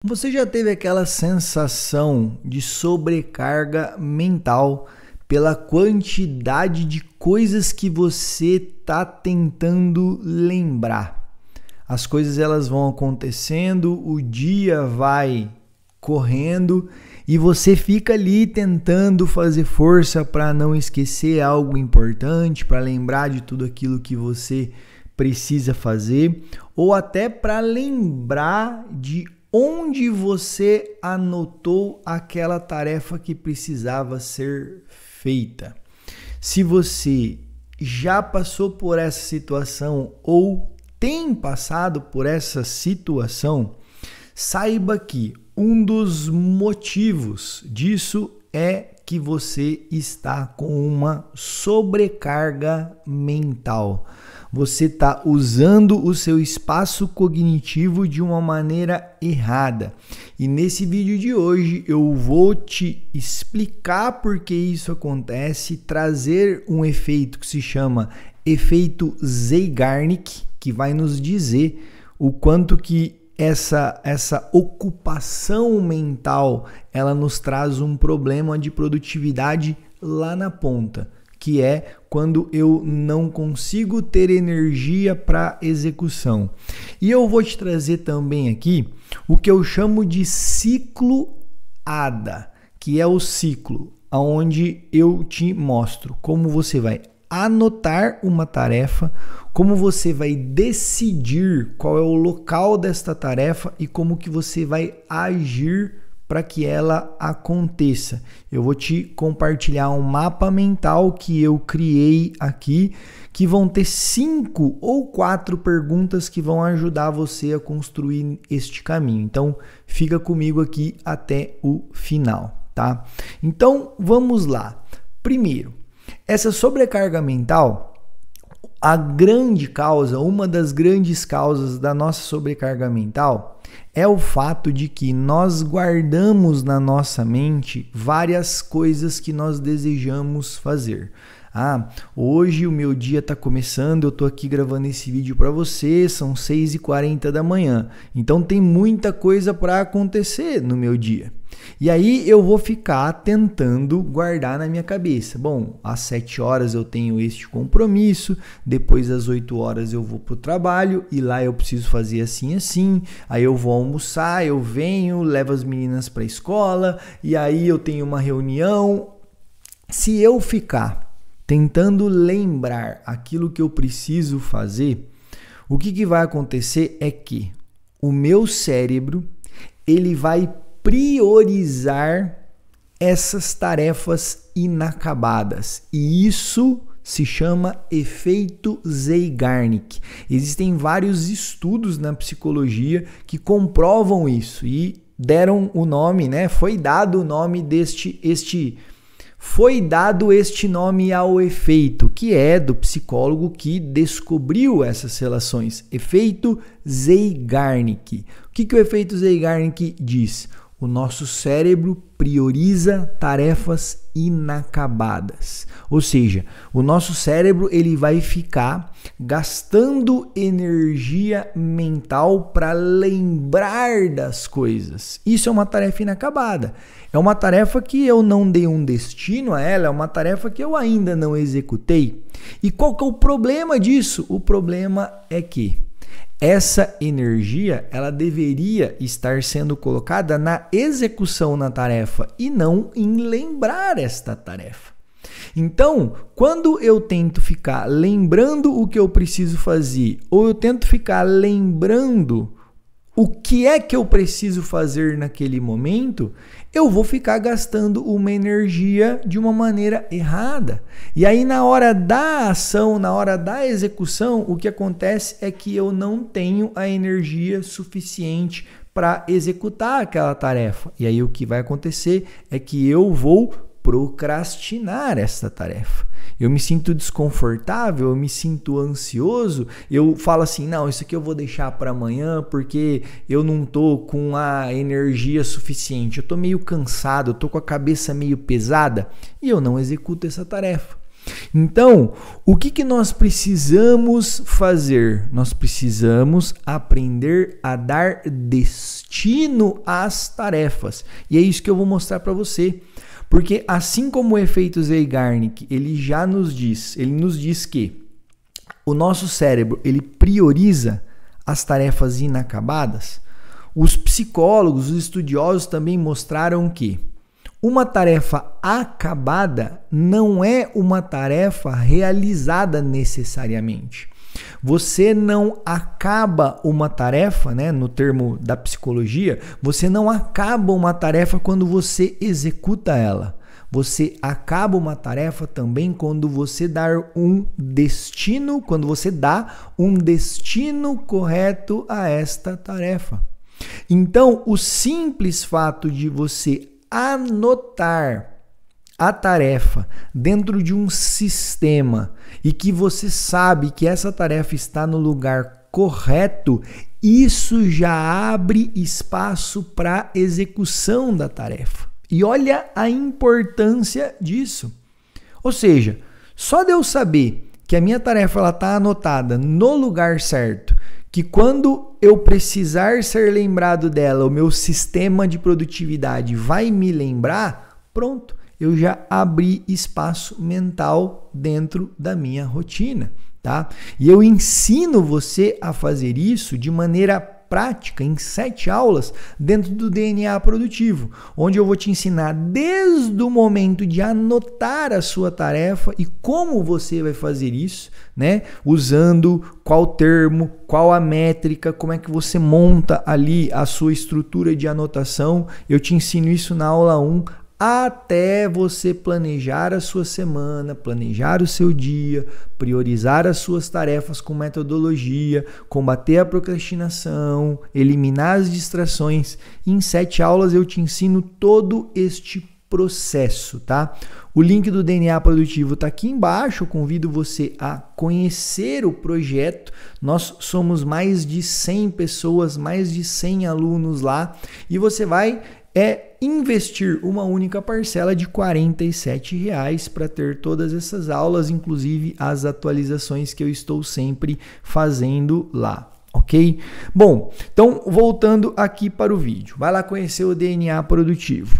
Você já teve aquela sensação de sobrecarga mental pela quantidade de coisas que você está tentando lembrar? As coisas elas vão acontecendo, o dia vai correndo e você fica ali tentando fazer força para não esquecer algo importante, para lembrar de tudo aquilo que você precisa fazer, ou até para lembrar de onde você anotou aquela tarefa que precisava ser feita. Se você já passou por essa situação ou tem passado por essa situação, saiba que um dos motivos disso é que você está com uma sobrecarga mental. Você está usando o seu espaço cognitivo de uma maneira errada. E nesse vídeo de hoje eu vou te explicar por que isso acontece, trazer um efeito que se chama efeito Zeigarnik, que vai nos dizer o quanto que essa ocupação mental ela nos traz um problema de produtividade lá na ponta, que é quando eu não consigo ter energia para execução. E eu vou te trazer também aqui o que eu chamo de ciclo ADA, que é o ciclo onde eu te mostro como você vai anotar uma tarefa, como você vai decidir qual é o local desta tarefa e como que você vai agir para que ela aconteça. Eu vou te compartilhar um mapa mental que eu criei aqui, que vão ter 5 ou 4 perguntas que vão ajudar você a construir este caminho. Então, fica comigo aqui até o final, tá? Então, vamos lá. Primeiro, essa sobrecarga mental, a grande causa, uma das grandes causas da nossa sobrecarga mental é o fato de que nós guardamos na nossa mente várias coisas que nós desejamos fazer. Hoje o meu dia está começando, eu estou aqui gravando esse vídeo para você, são 6h40 da manhã, então tem muita coisa para acontecer no meu dia. E aí eu vou ficar tentando guardar na minha cabeça. Bom, às 7 horas eu tenho este compromisso, depois às 8 horas eu vou para o trabalho e lá eu preciso fazer assim, assim. Aí eu vou almoçar, eu venho, levo as meninas para a escola e aí eu tenho uma reunião. Se eu ficar tentando lembrar aquilo que eu preciso fazer, o que vai acontecer é que o meu cérebro ele vai priorizar essas tarefas inacabadas e isso se chama efeito Zeigarnik. Existem vários estudos na psicologia que comprovam isso e deram o nome, né? Foi dado o nome Foi dado este nome ao efeito, que é do psicólogo que descobriu essas relações. Efeito Zeigarnik. O que o efeito Zeigarnik diz? O nosso cérebro prioriza tarefas inacabadas. Ou seja, o nosso cérebro ele vai ficar gastando energia mental para lembrar das coisas. Isso é uma tarefa inacabada. É uma tarefa que eu não dei um destino a ela, é uma tarefa que eu ainda não executei. E qual que é o problema disso? O problema é que essa energia, ela deveria estar sendo colocada na execução na tarefa e não em lembrar esta tarefa. Então, quando eu tento ficar lembrando o que eu preciso fazer, ou eu tento ficar lembrando o que é que eu preciso fazer naquele momento, eu vou ficar gastando uma energia de uma maneira errada. E aí na hora da ação, na hora da execução, o que acontece é que eu não tenho a energia suficiente para executar aquela tarefa. E aí o que vai acontecer é que eu vou procrastinar essa tarefa. Eu me sinto desconfortável, eu me sinto ansioso, eu falo assim, não, isso aqui eu vou deixar para amanhã porque eu não tô com a energia suficiente, eu tô meio cansado, eu tô com a cabeça meio pesada e eu não executo essa tarefa. Então, o que nós precisamos fazer? Nós precisamos aprender a dar destino destino às tarefas. E é isso que eu vou mostrar para você. Porque assim como o efeito Zeigarnik, ele nos diz que o nosso cérebro, ele prioriza as tarefas inacabadas. Os psicólogos, os estudiosos também mostraram que uma tarefa acabada não é uma tarefa realizada necessariamente. Você não acaba uma tarefa, né, no termo da psicologia, você não acaba uma tarefa quando você executa ela. Você acaba uma tarefa também quando você dá um destino correto a esta tarefa. Então, o simples fato de você anotar a tarefa dentro de um sistema e que você sabe que essa tarefa está no lugar correto, isso já abre espaço para execução da tarefa. E olha a importância disso. Ou seja, só de eu saber que a minha tarefa está anotada no lugar certo, que quando eu precisar ser lembrado dela, o meu sistema de produtividade vai me lembrar, pronto, eu já abri espaço mental dentro da minha rotina, tá? E eu ensino você a fazer isso de maneira prática em 7 aulas dentro do DNA Produtivo, onde eu vou te ensinar desde o momento de anotar a sua tarefa e como você vai fazer isso, né? Usando qual termo, qual a métrica, como é que você monta ali a sua estrutura de anotação. Eu te ensino isso na aula 1, até você planejar a sua semana, planejar o seu dia, priorizar as suas tarefas com metodologia, combater a procrastinação, eliminar as distrações. Em 7 aulas eu te ensino todo este processo, tá? O link do DNA Produtivo está aqui embaixo. Eu convido você a conhecer o projeto. Nós somos mais de 100 pessoas, mais de 100 alunos lá, e você vai investir uma única parcela de R$ 47,00 para ter todas essas aulas, inclusive as atualizações que eu estou sempre fazendo lá, ok? Bom, então voltando aqui para o vídeo, vai lá conhecer o DNA Produtivo.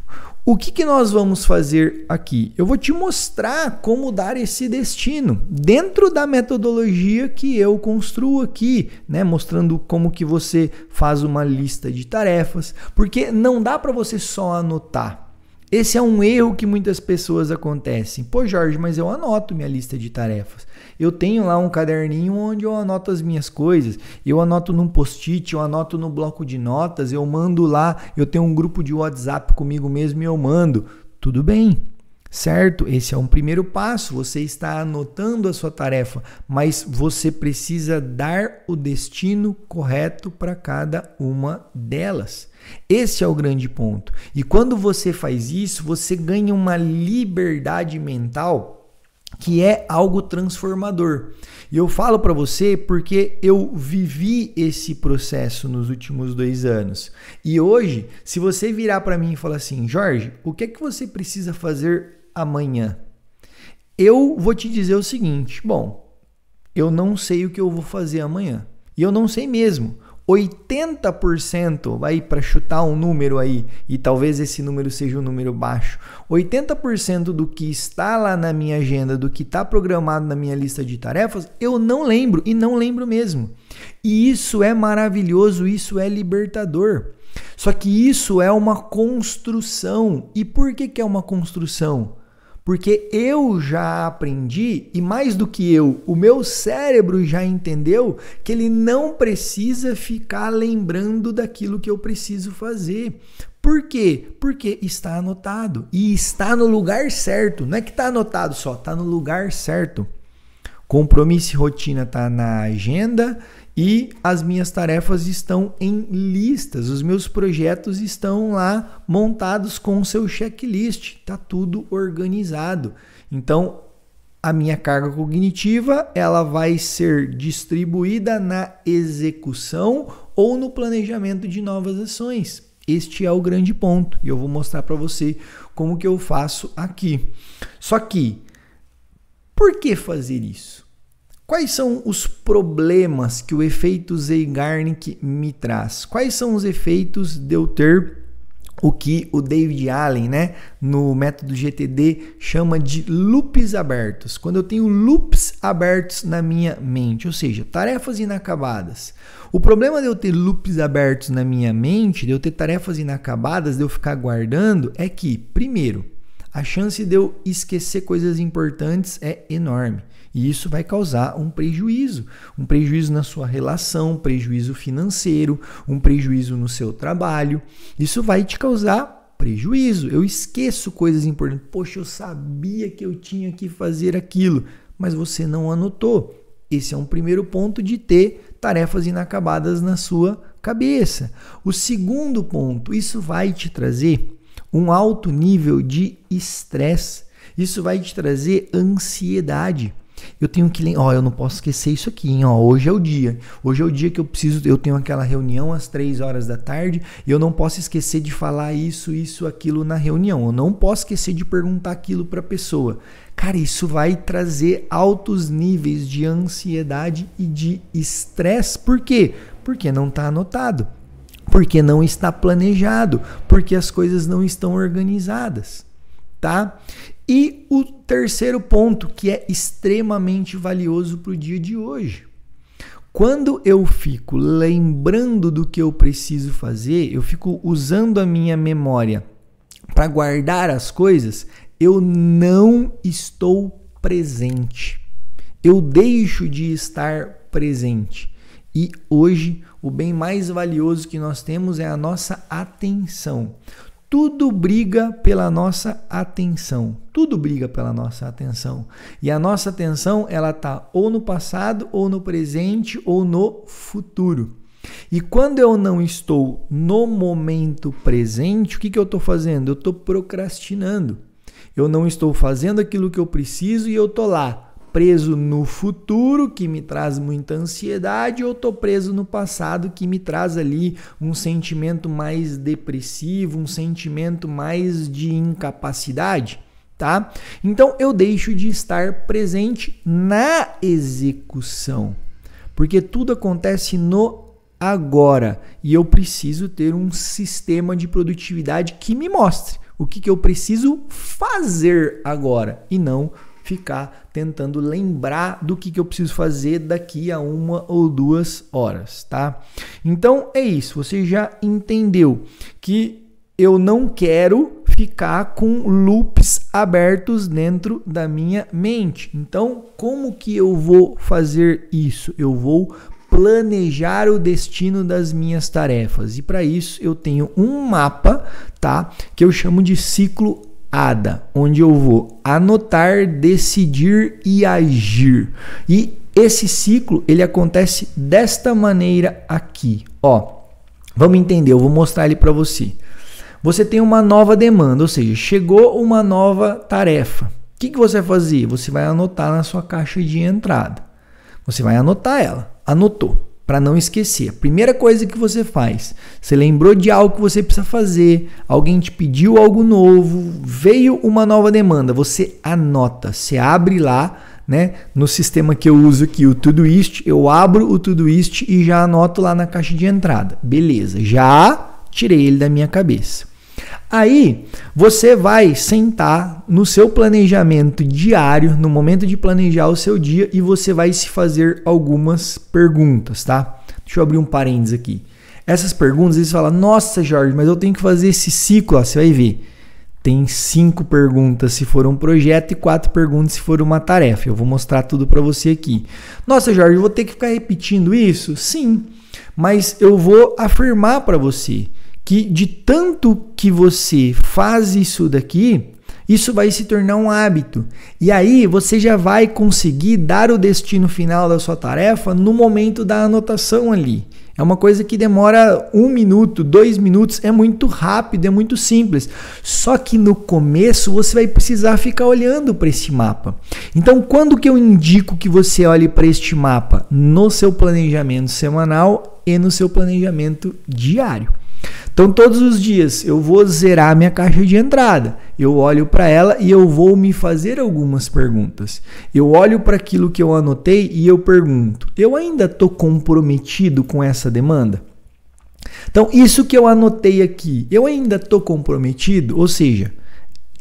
O que nós vamos fazer aqui? Eu vou te mostrar como dar esse destino dentro da metodologia que eu construo aqui, né? Mostrando como que você faz uma lista de tarefas, porque não dá para você só anotar. Esse é um erro que muitas pessoas acontecem. Pô, Jorge, mas eu anoto minha lista de tarefas. Eu tenho lá um caderninho onde eu anoto as minhas coisas. Eu anoto num post-it, eu anoto no bloco de notas, eu mando lá, eu tenho um grupo de WhatsApp comigo mesmo e eu mando. Tudo bem, certo? Esse é um primeiro passo. Você está anotando a sua tarefa, mas você precisa dar o destino correto para cada uma delas. Esse é o grande ponto. E quando você faz isso, você ganha uma liberdade mental que é algo transformador. E eu falo para você porque eu vivi esse processo nos últimos 2 anos. E hoje, se você virar para mim e falar assim, Jorge, o que é que você precisa fazer amanhã? Eu vou te dizer o seguinte, bom, eu não sei o que eu vou fazer amanhã. E eu não sei mesmo. 80%, vai para chutar um número aí, e talvez esse número seja um número baixo, 80% do que está lá na minha agenda, do que está programado na minha lista de tarefas, eu não lembro, e não lembro mesmo. E isso é maravilhoso, isso é libertador. Só que isso é uma construção. E por que é uma construção? Porque eu já aprendi, e mais do que eu, o meu cérebro já entendeu que ele não precisa ficar lembrando daquilo que eu preciso fazer. Por quê? Porque está anotado e está no lugar certo. Não é que está anotado só, está no lugar certo. Compromisso e rotina está na agenda e as minhas tarefas estão em listas. Os meus projetos estão lá montados com o seu checklist. Está tudo organizado. Então, a minha carga cognitiva ela vai ser distribuída na execução ou no planejamento de novas ações. Este é o grande ponto. E eu vou mostrar para você como que eu faço aqui. Só que, por que fazer isso? Quais são os problemas que o efeito Zeigarnik me traz? Quais são os efeitos de eu ter o que o David Allen, né, no método GTD chama de loops abertos? Quando eu tenho loops abertos na minha mente, ou seja, tarefas inacabadas. O problema de eu ter loops abertos na minha mente, de eu ter tarefas inacabadas, de eu ficar guardando, é que, primeiro, a chance de eu esquecer coisas importantes é enorme. E isso vai causar um prejuízo na sua relação, um prejuízo financeiro, um prejuízo no seu trabalho. Isso vai te causar prejuízo. Eu esqueço coisas importantes. Poxa, eu sabia que eu tinha que fazer aquilo, mas você não anotou. Esse é um primeiro ponto de ter tarefas inacabadas na sua cabeça. O segundo ponto, isso vai te trazer um alto nível de estresse. Isso vai te trazer ansiedade. Eu tenho que lembrar, eu não posso esquecer isso aqui, hein? Hoje é o dia. Hoje é o dia que eu tenho aquela reunião às 3 horas da tarde e eu não posso esquecer de falar isso, aquilo na reunião. Eu não posso esquecer de perguntar aquilo para a pessoa. Cara, isso vai trazer altos níveis de ansiedade e de estresse. Por quê? Porque não está anotado. Porque não está planejado. Porque as coisas não estão organizadas. Tá? E o terceiro ponto, que é extremamente valioso para o dia de hoje. Quando eu fico lembrando do que eu preciso fazer, eu fico usando a minha memória para guardar as coisas, eu não estou presente. Eu deixo de estar presente. E hoje, o bem mais valioso que nós temos é a nossa atenção. Tudo briga pela nossa atenção. Tudo briga pela nossa atenção. E a nossa atenção, ela está ou no passado, ou no presente, ou no futuro. E quando eu não estou no momento presente, o que eu estou fazendo? Eu estou procrastinando. Eu não estou fazendo aquilo que eu preciso e eu estou lá, preso no futuro, que me traz muita ansiedade, ou estou preso no passado, que me traz ali um sentimento mais depressivo, um sentimento mais de incapacidade, tá? Então, eu deixo de estar presente na execução, porque tudo acontece no agora, e eu preciso ter um sistema de produtividade que me mostre o que eu preciso fazer agora, e não ficar tentando lembrar do que eu preciso fazer daqui a 1 ou 2 horas, tá? Então é isso, você já entendeu que eu não quero ficar com loops abertos dentro da minha mente. Então, como que eu vou fazer isso? Eu vou planejar o destino das minhas tarefas. E para isso eu tenho um mapa, tá? Que eu chamo de ciclo ADA, onde eu vou anotar, decidir e agir. E esse ciclo, ele acontece desta maneira aqui, ó. Vamos entender, eu vou mostrar ele para você. Você tem uma nova demanda, ou seja, chegou uma nova tarefa. O que você vai fazer? Você vai anotar na sua caixa de entrada. Você vai anotar ela. Anotou. Para não esquecer. A primeira coisa que você faz, você lembrou de algo que você precisa fazer, alguém te pediu algo novo, veio uma nova demanda, você anota, você abre lá, né, no sistema que eu uso aqui, o Todoist, eu abro o Todoist e já anoto lá na caixa de entrada. Beleza, já tirei ele da minha cabeça. Aí, você vai sentar no seu planejamento diário, no momento de planejar o seu dia, e você vai se fazer algumas perguntas, tá? Deixa eu abrir um parênteses aqui. Essas perguntas, eles falam, nossa, Jorge, mas eu tenho que fazer esse ciclo, ó, você vai ver. Tem 5 perguntas se for um projeto e 4 perguntas se for uma tarefa. Eu vou mostrar tudo para você aqui. Nossa, Jorge, eu vou ter que ficar repetindo isso? Sim, mas eu vou afirmar para você que de tanto que você faz isso daqui, isso vai se tornar um hábito. E aí você já vai conseguir dar o destino final da sua tarefa no momento da anotação ali. É uma coisa que demora 1 minuto, 2 minutos, é muito rápido, é muito simples. Só que no começo você vai precisar ficar olhando para esse mapa. Então, quando que eu indico que você olhe para este mapa? No seu planejamento semanal e no seu planejamento diário. Então, todos os dias eu vou zerar minha caixa de entrada. Eu olho para ela e eu vou me fazer algumas perguntas. Eu olho para aquilo que eu anotei e eu pergunto: eu ainda estou comprometido com essa demanda? Então, isso que eu anotei aqui, eu ainda estou comprometido? Ou seja,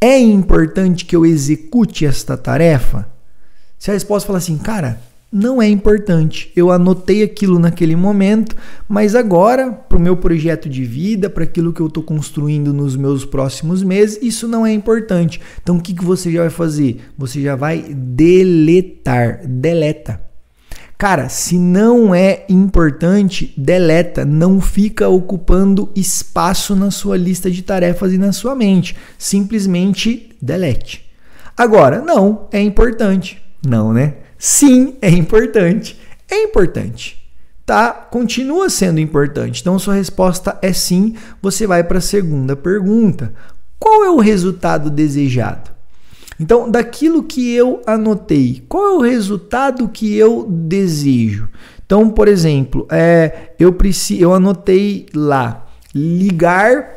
é importante que eu execute esta tarefa? Se a resposta falar assim, cara, não é importante, eu anotei aquilo naquele momento, mas agora, para o meu projeto de vida, para aquilo que eu estou construindo nos meus próximos meses, isso não é importante. Então, o que você já vai fazer? Você já vai deletar, deleta. Cara, se não é importante, deleta, não fica ocupando espaço na sua lista de tarefas e na sua mente. Simplesmente delete. Agora, não, é importante. Não, né? Sim, é importante. É importante. Tá? Continua sendo importante. Então, sua resposta é sim. Você vai para a segunda pergunta. Qual é o resultado desejado? Então, daquilo que eu anotei, qual é o resultado que eu desejo? Então, por exemplo, eu anotei lá, ligar,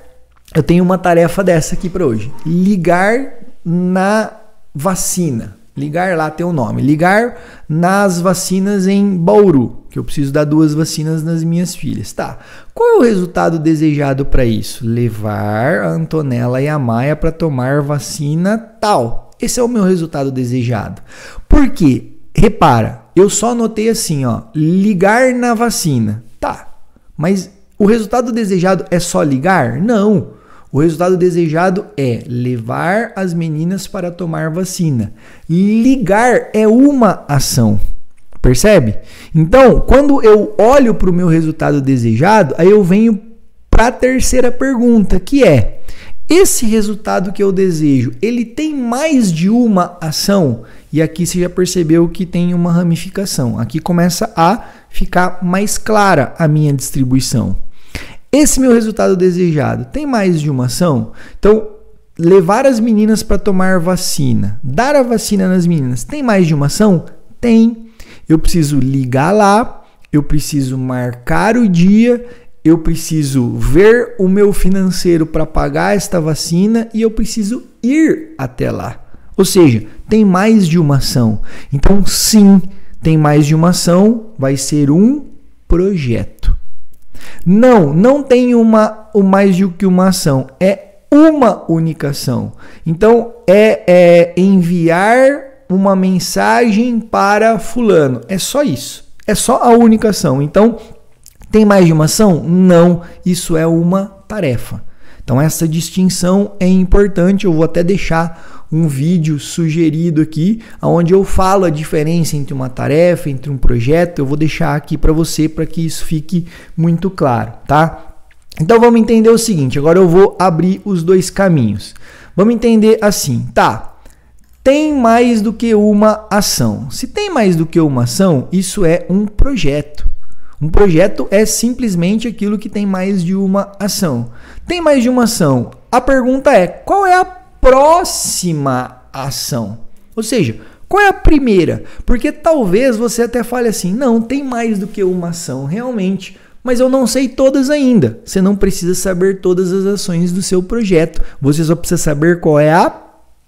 eu tenho uma tarefa dessa aqui para hoje, ligar na vacina, ligar lá tem o nome, ligar nas vacinas em Bauru, que eu preciso dar 2 vacinas nas minhas filhas, tá? Qual é o resultado desejado para isso? Levar a Antonella e a Maia para tomar vacina tal. Esse é o meu resultado desejado. Por quê? Repara, eu só anotei assim, ó, ligar na vacina. Tá, mas o resultado desejado é só ligar? Não. O resultado desejado é levar as meninas para tomar vacina. Ligar é uma ação. Percebe? Então, quando eu olho para o meu resultado desejado, aí eu venho para a terceira pergunta, que é: esse resultado que eu desejo, ele tem mais de uma ação? E aqui você já percebeu que tem uma ramificação. Aqui começa a ficar mais clara a minha distribuição. Esse meu resultado desejado tem mais de uma ação? Então, levar as meninas para tomar vacina, dar a vacina nas meninas, tem mais de uma ação? Tem. Eu preciso ligar lá, eu preciso marcar o dia, eu preciso ver o meu financeiro para pagar esta vacina e eu preciso ir até lá. Ou seja, tem mais de uma ação. Então, sim, tem mais de uma ação, vai ser um projeto. Não tem mais do que uma ação, é uma única ação. Então, é enviar uma mensagem para fulano. É só isso. É só a única ação. Então, tem mais de uma ação? Não. Isso é uma tarefa. Então, essa distinção é importante. Eu vou até deixar um vídeo sugerido aqui, onde eu falo a diferença entre uma tarefa, entre um projeto. Eu vou deixar aqui para você, para que isso fique muito claro, tá? Então, vamos entender o seguinte. Agora eu vou abrir os 2 caminhos. Vamos entender assim, tá? Tem mais do que uma ação. Se tem mais do que uma ação, isso é um projeto. Um projeto é simplesmente aquilo que tem mais de uma ação. Tem mais de uma ação. A pergunta é: qual é a próxima ação? Ou seja, qual é a primeira? Porque talvez você até fale assim: não, tem mais do que uma ação, realmente, mas eu não sei todas ainda. Você não precisa saber todas as ações do seu projeto. Você só precisa saber qual é a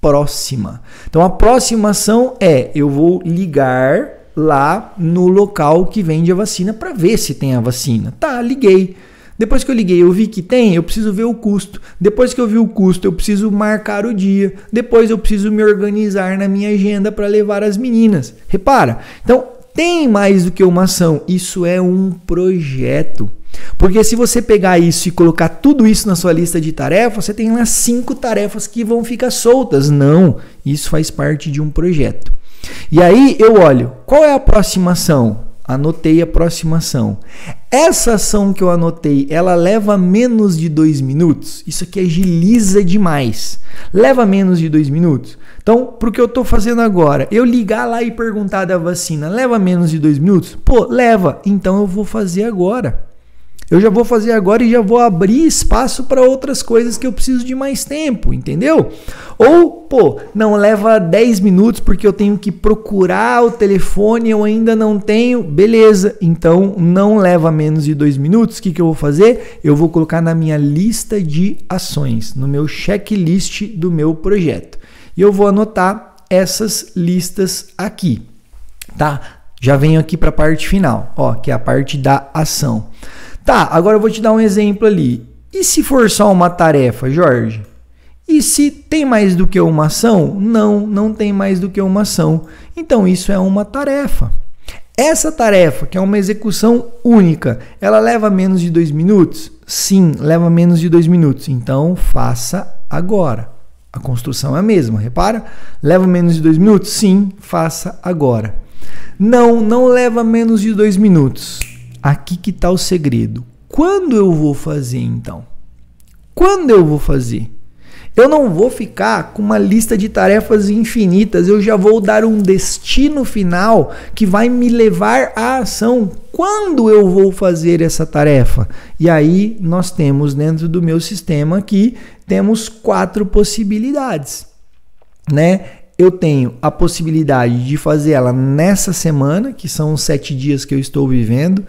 próxima. Então, a próxima ação é: eu vou ligar lá no local que vende a vacina para ver se tem a vacina. Tá, liguei. Depois que eu liguei, eu vi que tem, eu preciso ver o custo. Depois que eu vi o custo, eu preciso marcar o dia. Depois eu preciso me organizar na minha agenda para levar as meninas. Repara, então tem mais do que uma ação. Isso é um projeto. Porque se você pegar isso e colocar tudo isso na sua lista de tarefas, você tem umas 5 tarefas que vão ficar soltas. Não, isso faz parte de um projeto. E aí eu olho, qual é a próxima ação? Anotei a próxima ação. Essa ação que eu anotei, ela leva menos de 2 minutos? Isso aqui agiliza demais. Leva menos de 2 minutos? Então, pro que eu estou fazendo agora, eu ligar lá e perguntar da vacina, leva menos de 2 minutos? Pô, leva. Então eu vou fazer agora. eu já vou fazer agora e já vou abrir espaço para outras coisas que eu preciso de mais tempo, entendeu? Ou, pô, não leva 10 minutos porque eu tenho que procurar o telefone, eu ainda não tenho, beleza, então não leva menos de 2 minutos, o que eu vou fazer? Eu vou colocar na minha lista de ações, no meu checklist do meu projeto. E eu vou anotar essas listas aqui, tá? Já venho aqui para a parte final, ó, que é a parte da ação. Tá, agora eu vou te dar um exemplo ali. E se for só uma tarefa, Jorge? E se tem mais do que uma ação? Não, não tem mais do que uma ação. Então isso é uma tarefa. Essa tarefa, que é uma execução única, ela leva menos de 2 minutos? Sim, leva menos de 2 minutos. Então faça agora. A construção é a mesma, repara? Leva menos de 2 minutos? Sim, faça agora. Não, não leva menos de 2 minutos. Aqui que está o segredo. Quando eu vou fazer então? Quando eu vou fazer? Eu não vou ficar com uma lista de tarefas infinitas, eu já vou dar um destino final que vai me levar à ação. Quando eu vou fazer essa tarefa? E aí nós temos dentro do meu sistema aqui, temos 4 possibilidades, né? Eu tenho a possibilidade de fazer ela nessa semana, que são os 7 dias que eu estou vivendo.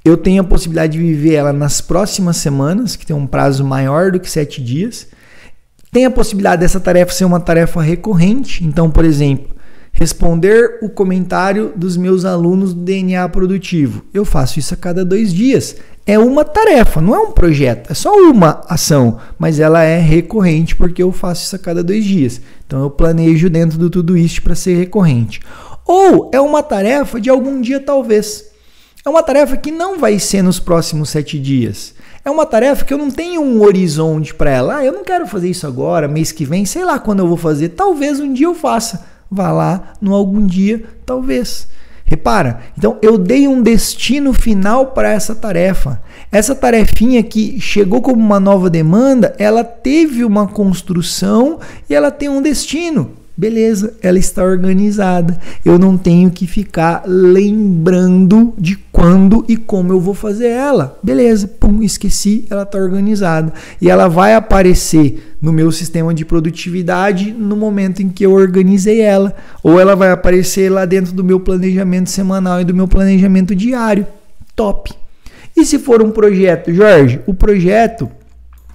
Eu tenho a possibilidade de viver ela nas próximas semanas, que tem um prazo maior do que 7 dias. Tem a possibilidade dessa tarefa ser uma tarefa recorrente. Então, por exemplo, responder o comentário dos meus alunos do DNA Produtivo. Eu faço isso a cada 2 dias. É uma tarefa, não é um projeto, é só uma ação, mas ela é recorrente porque eu faço isso a cada 2 dias. Então eu planejo dentro do Todoist para ser recorrente. Ou é uma tarefa de algum dia talvez. É uma tarefa que não vai ser nos próximos 7 dias. É uma tarefa que eu não tenho um horizonte para ela. Eu não quero fazer isso agora, mês que vem, sei lá quando eu vou fazer. Talvez um dia eu faça. Vá lá, no algum dia, talvez. Repara, então eu dei um destino final para essa tarefa. Essa tarefinha que chegou como uma nova demanda, ela teve uma construção e ela tem um destino. Beleza, ela está organizada. Eu não tenho que ficar lembrando de quando e como eu vou fazer ela. Beleza, pum, esqueci, ela está organizada. E ela vai aparecer no meu sistema de produtividade no momento em que eu organizei ela. Ou ela vai aparecer lá dentro do meu planejamento semanal e do meu planejamento diário. Top! E se for um projeto, Jorge? O projeto,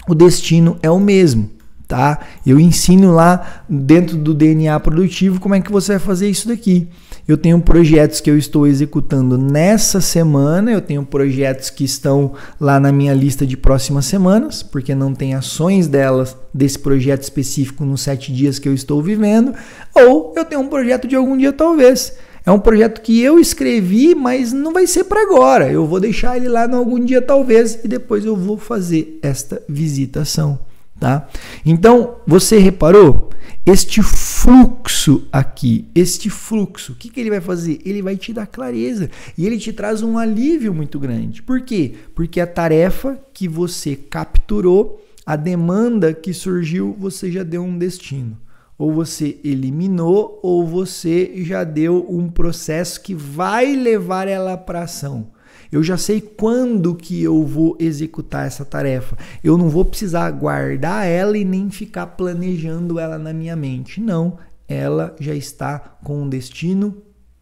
o destino é o mesmo. Tá? Eu ensino lá dentro do DNA Produtivo como é que você vai fazer isso daqui. Eu tenho projetos que eu estou executando nessa semana, eu tenho projetos que estão lá na minha lista de próximas semanas, porque não tem ações delas desse projeto específico nos 7 dias que eu estou vivendo, ou eu tenho um projeto de algum dia talvez. É um projeto que eu escrevi, mas não vai ser para agora. Eu vou deixar ele lá em algum dia talvez e depois eu vou fazer esta visitação. Tá? Então, você reparou? Este fluxo aqui, o que ele vai fazer? Ele vai te dar clareza e ele te traz um alívio muito grande. Por quê? Porque a tarefa que você capturou, a demanda que surgiu, você já deu um destino. Ou você eliminou, ou você já deu um processo que vai levar ela para ação. Eu já sei quando que eu vou executar essa tarefa. Eu não vou precisar guardar ela e nem ficar planejando ela na minha mente. Não, ela já está com um destino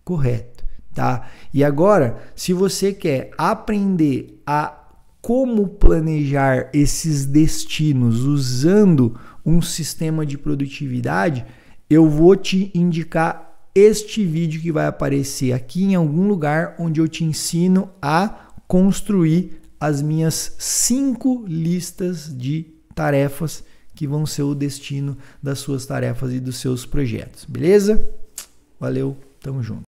correto, tá? E agora, se você quer aprender a como planejar esses destinos usando um sistema de produtividade, eu vou te indicar este vídeo que vai aparecer aqui em algum lugar onde eu te ensino a construir as minhas 5 listas de tarefas que vão ser o destino das suas tarefas e dos seus projetos. Beleza? Valeu, tamo junto.